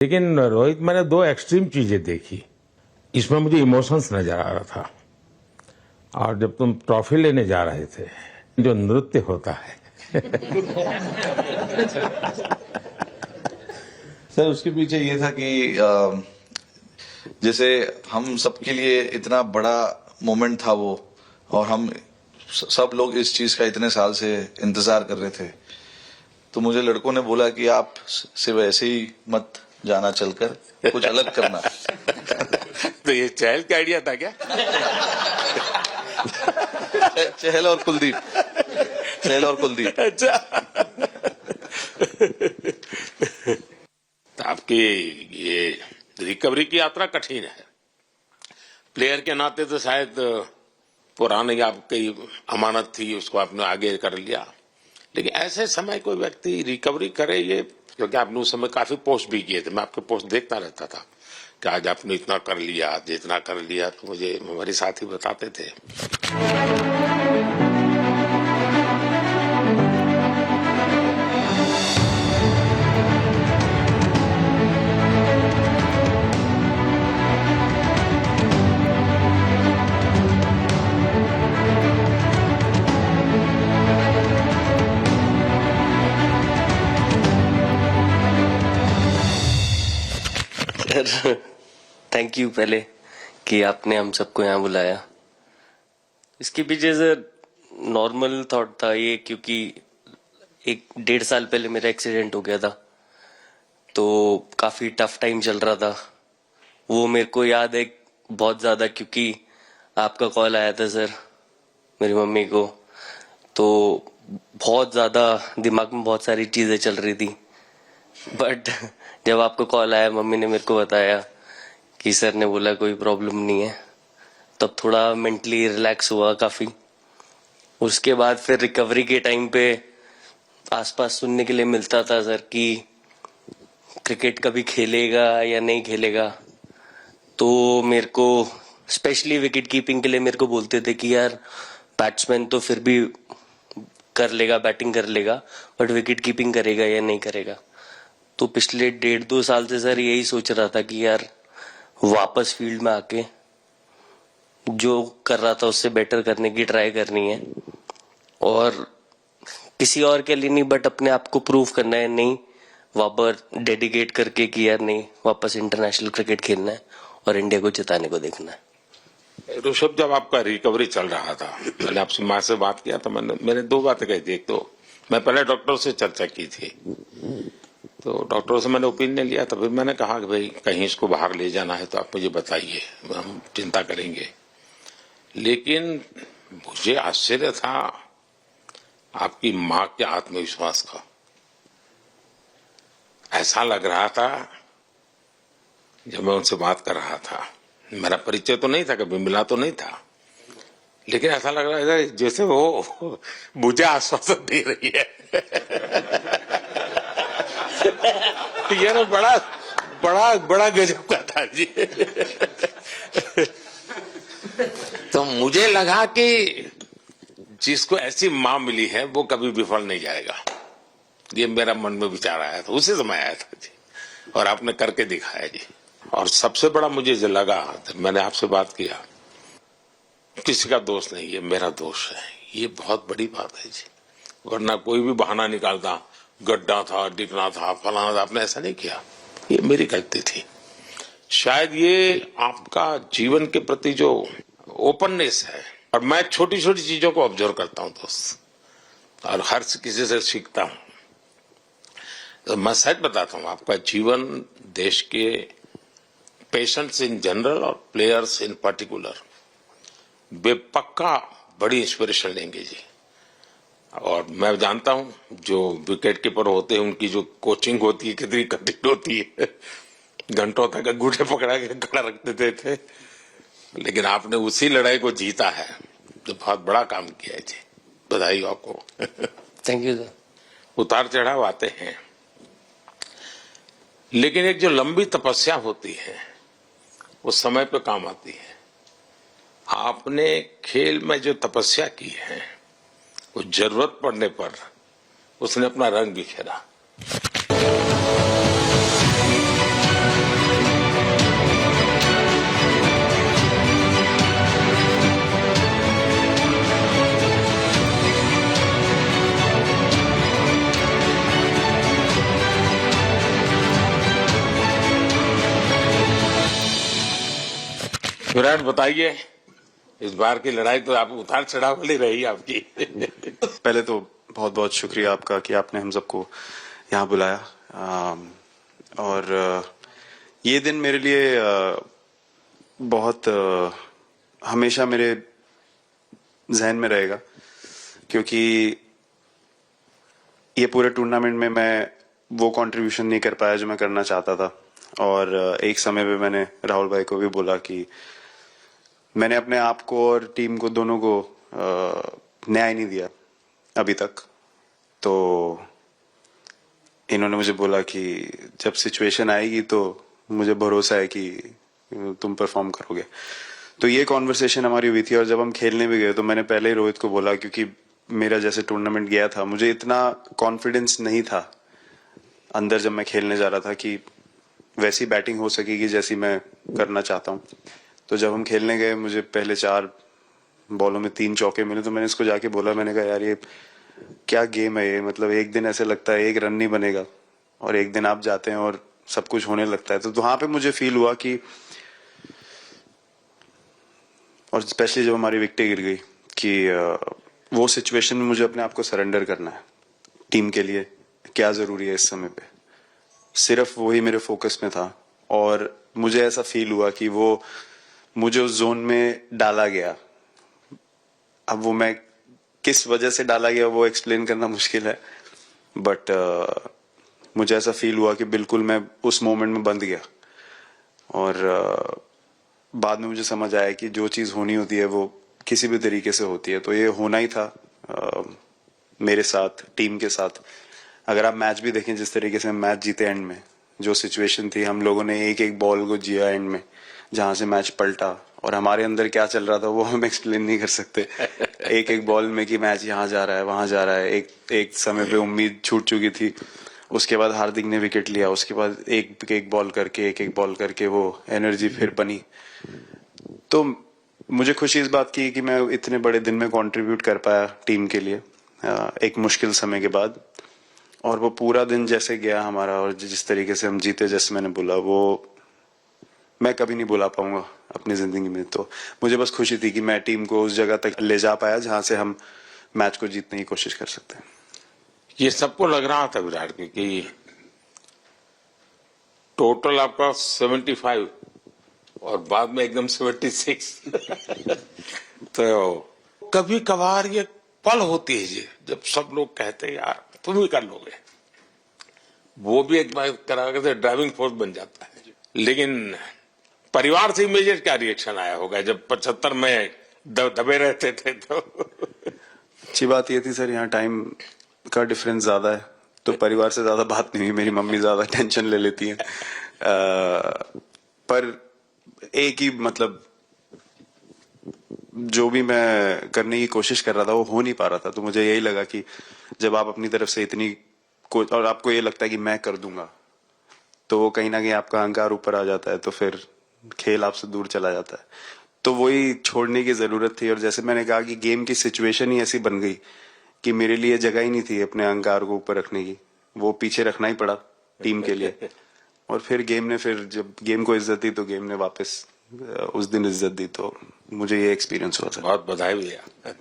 लेकिन रोहित, मैंने दो एक्सट्रीम चीजें देखी। इसमें मुझे इमोशंस नजर आ रहा था। और जब तुम ट्रॉफी लेने जा रहे थे, जो नृत्य होता है सर, उसके पीछे ये था कि जैसे हम सबके लिए इतना बड़ा मोमेंट था वो, और हम सब लोग इस चीज का इतने साल से इंतजार कर रहे थे। तो मुझे लड़कों ने बोला कि आप सिर्फ ऐसे ही मत जाना, चलकर कुछ अलग करना। तो ये चहल का आइडिया था क्या? चहल और कुलदीप, चहल और कुलदीप। अच्छा। तो आपकी ये रिकवरी की यात्रा कठिन है। प्लेयर के नाते तो शायद पुरानी आपकी अमानत थी, उसको आपने आगे कर लिया। लेकिन ऐसे समय कोई व्यक्ति रिकवरी करे, ये क्योंकि आपने उस समय काफी पोस्ट भी किए थे, मैं आपके पोस्ट देखता रहता था कि आज आपने इतना कर लिया, आज इतना कर लिया, तो मुझे हमारे साथी बताते थे। सर, थैंक यू पहले कि आपने हम सबको यहाँ बुलाया। इसके पीछे सर नॉर्मल थॉट था ये, क्योंकि 1-1.5 साल पहले मेरा एक्सीडेंट हो गया था, तो काफी टफ टाइम चल रहा था। वो मेरे को याद है बहुत ज्यादा, क्योंकि आपका कॉल आया था सर मेरी मम्मी को, तो बहुत ज्यादा दिमाग में बहुत सारी चीजें चल रही थी। बट जब आपको कॉल आया, मम्मी ने मेरे को बताया कि सर ने बोला कोई प्रॉब्लम नहीं है, तब थोड़ा मेंटली रिलैक्स हुआ काफी। उसके बाद फिर रिकवरी के टाइम पे आसपास सुनने के लिए मिलता था सर कि क्रिकेट कभी खेलेगा या नहीं खेलेगा। तो मेरे को स्पेशली विकेट कीपिंग के लिए मेरे को बोलते थे कि यार बैट्समैन तो फिर भी कर लेगा, बैटिंग कर लेगा, बट विकेट कीपिंग करेगा या नहीं करेगा। तो पिछले 1.5-2 साल से सर यही सोच रहा था कि यार वापस फील्ड में आके जो कर रहा था उससे बेटर करने की ट्राई करनी है, और किसी और के लिए नहीं बट अपने आप को प्रूव करना है, नहीं वापस डेडिकेट करके कि यार नहीं, वापस इंटरनेशनल क्रिकेट खेलना है और इंडिया को जिताने को देखना है। ऋषभ, जब आपका रिकवरी चल रहा था, मैंने आपसे माँ से बात किया तो मैंने दो बातें कही थी। एक तो मैं पहले डॉक्टर से चर्चा की थी, तो डॉक्टरों से मैंने ओपिनियन लिया था। फिर मैंने कहा कि भाई कहीं इसको बाहर ले जाना है तो आप मुझे बताइए, हम चिंता करेंगे। लेकिन मुझे आश्चर्य था आपकी माँ के आत्मविश्वास का। ऐसा लग रहा था जब मैं उनसे बात कर रहा था, मेरा परिचय तो नहीं था, कभी मिला तो नहीं था, लेकिन ऐसा लग रहा था जैसे वो मुझे आश्वासन दे रही है। ये ना बड़ा बड़ा बड़ा गजब का था जी। तो मुझे लगा कि जिसको ऐसी मां मिली है वो कभी विफल नहीं जाएगा। ये मेरा मन में विचार आया था, उसी समय आया था जी, और आपने करके दिखाया जी। और सबसे बड़ा मुझे जो लगा, मैंने आपसे बात किया, किसी का दोष नहीं, ये मेरा दोष है। ये बहुत बड़ी बात है जी, वरना कोई भी बहाना निकालता, गड्ढा था, डिगना था, फलाना था, आपने ऐसा नहीं किया। ये मेरी गलती थी। शायद ये आपका जीवन के प्रति जो ओपननेस है, और मैं छोटी छोटी चीजों को ऑब्जर्व करता हूं दोस्त, और हर किसी से सीखता हूं। तो मैं सच बताता हूं, आपका जीवन देश के पेशेंट्स इन जनरल और प्लेयर्स इन पर्टिकुलर वे पक्का बड़ी इंस्पिरेशन लेंगे जी। और मैं जानता हूं जो विकेट कीपर होते हैं उनकी जो कोचिंग होती है कितनी कठिन होती है। घंटों तक अंगूठे पकड़ा के खड़ा रख देते थे, लेकिन आपने उसी लड़ाई को जीता है, तो बहुत बड़ा काम किया है जी, बधाई आपको। Thank you sir. उतार चढ़ाव आते हैं, लेकिन एक जो लंबी तपस्या होती है वो समय पे काम आती है। आपने खेल में जो तपस्या की है वो जरूरत पड़ने पर उसने अपना रंग बिखेरा। विराट बताइए, इस बार की लड़ाई तो आप उतार चढ़ाव वाली रही आपकी। पहले तो बहुत बहुत शुक्रिया आपका कि आपने हम सबको यहाँ बुलाया। और ये दिन मेरे लिए बहुत हमेशा मेरे जहन में रहेगा, क्योंकि ये पूरे टूर्नामेंट में मैं वो कंट्रीब्यूशन नहीं कर पाया जो मैं करना चाहता था। और एक समय पे मैंने राहुल भाई को भी बोला कि मैंने अपने आप को और टीम को दोनों को न्याय नहीं दिया अभी तक। तो इन्होंने मुझे बोला कि जब सिचुएशन आएगी तो मुझे भरोसा है कि तुम परफॉर्म करोगे। तो ये कॉन्वर्सेशन हमारी हुई थी। और जब हम खेलने भी गए तो मैंने पहले ही रोहित को बोला, क्योंकि मेरा जैसे टूर्नामेंट गया था मुझे इतना कॉन्फिडेंस नहीं था अंदर जब मैं खेलने जा रहा था कि वैसी बैटिंग हो सकेगी जैसी मैं करना चाहता हूँ। तो जब हम खेलने गए मुझे पहले 4 बॉलों में 3 चौके मिले। तो मैंने इसको जाके बोला, मैंने कहा यार ये क्या गेम है ये, मतलब एक दिन ऐसे लगता है 1 रन नहीं बनेगा और एक दिन आप जाते हैं और सब कुछ होने लगता है। तो वहां पे मुझे फील हुआ कि, और स्पेशली जब हमारी विकेट गिर गई, कि वो सिचुएशन में मुझे अपने आप को सरेंडर करना है। टीम के लिए क्या जरूरी है इस समय पे, सिर्फ वही मेरे फोकस में था। और मुझे ऐसा फील हुआ कि वो मुझे उस जोन में डाला गया। अब वो मैं किस वजह से डाला गया वो एक्सप्लेन करना मुश्किल है, बट मुझे ऐसा फील हुआ कि बिल्कुल मैं उस मोमेंट में बंद गया। और बाद में मुझे समझ आया कि जो चीज होनी होती है वो किसी भी तरीके से होती है। तो ये होना ही था मेरे साथ, टीम के साथ। अगर आप मैच भी देखें, जिस तरीके से हम मैच जीते एंड में, जो सिचुएशन थी, हम लोगों ने एक एक बॉल को जिया एंड में, जहां से मैच पलटा। और हमारे अंदर क्या चल रहा था वो हम एक्सप्लेन नहीं कर सकते। एक एक बॉल में कि मैच यहाँ जा रहा है वहां जा रहा है। एक समय पे उम्मीद छूट चुकी थी। उसके बाद हार्दिक ने विकेट लिया, उसके बाद एक एक बॉल करके वो एनर्जी फिर बनी। तो मुझे खुशी इस बात की कि मैं इतने बड़े दिन में कंट्रीब्यूट कर पाया टीम के लिए एक मुश्किल समय के बाद। और वो पूरा दिन जैसे गया हमारा और जिस तरीके से हम जीते, जैसे मैंने बोला, वो मैं कभी नहीं भुला पाऊंगा अपनी जिंदगी में। तो मुझे बस खुशी थी कि मैं टीम को उस जगह तक ले जा पाया जहां से हम मैच को जीतने की कोशिश कर सकते हैं। ये सबको लग रहा था विराट की कि टोटल आपका 75 और बाद में एकदम 76। तो कभी कभार ये पल होती है जी, जब सब लोग कहते हैं यार तुम ही कर लोगे, वो भी एक बार तरह से ड्राइविंग फोर्स बन जाता है। लेकिन परिवार से इमीडिएट क्या रिएक्शन आया होगा जब 75 में दबे रहते थे? तो अच्छी बात ये थी सर, यहाँ टाइम का डिफरेंस ज्यादा है, तो परिवार से ज्यादा बात नहीं हुई। मेरी मम्मी ज्यादा टेंशन ले लेती हैं। पर एक ही, मतलब जो भी मैं करने की कोशिश कर रहा था वो हो नहीं पा रहा था। तो मुझे यही लगा कि जब आप अपनी तरफ से इतनी और आपको ये लगता है कि मैं कर दूंगा, तो वो कहीं ना कहीं आपका अहंकार ऊपर आ जाता है, तो फिर खेल आपसे दूर चला जाता है। तो वही छोड़ने की जरूरत थी। और जैसे मैंने कहा कि गेम की सिचुएशन ही ऐसी बन गई कि मेरे लिए जगह ही नहीं थी अपने अहंकार को ऊपर रखने की, वो पीछे रखना ही पड़ा टीम के लिए। और फिर गेम ने, फिर जब गेम को इज्जत दी तो गेम ने वापस उस दिन इज्जत दी। तो मुझे ये एक्सपीरियंस हुआ था। बहुत बधाई भैया।